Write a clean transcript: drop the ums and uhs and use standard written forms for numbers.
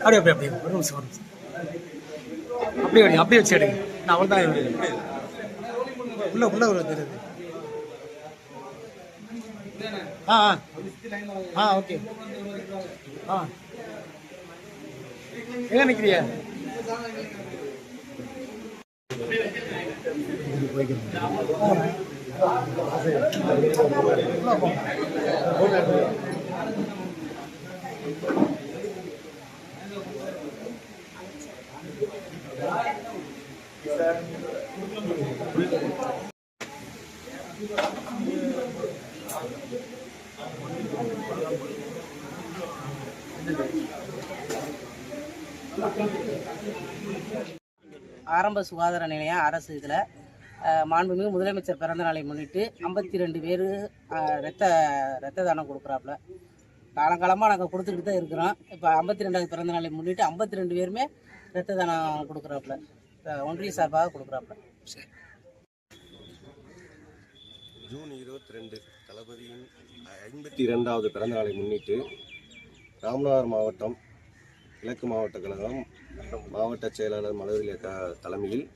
அப்படியே அப்படியே அப்படியே ஒரு நிமிஷம் அப்படியே எடுங்க அப்படியே வச்சு எடுங்க நான் அவ்வளோ தான் உள்ள தெரியுது ஓகே எங்க நிற்கிறியா ஆரம்ப சுகாதார நிலையம் அரசு இதில் மாண்புமிகு முதலமைச்சர் பிறந்த நாளை முன்னிட்டு 52 பேர் ரத்த தானம் கொடுக்குறாப்புல. காலங்காலமாக நாங்கள் கொடுத்துக்கிட்டு தான் இருக்கிறோம். இப்போ 52வது பிறந்த நாளை முன்னிட்டு 52 பேருமே ரத்த தானம் கொடுக்குறாப்புல, ஒன்றிய சார்பாக கொடுக்குறாப்புல. ஜூன் 22 தளபதியின் 52வது பிறந்த நாளை முன்னிட்டு ராமநாதபுரம் மாவட்டம் கிழக்கு மாவட்ட கழகம் மாவட்ட செயலாளர் மலர்விழி தலைமையில்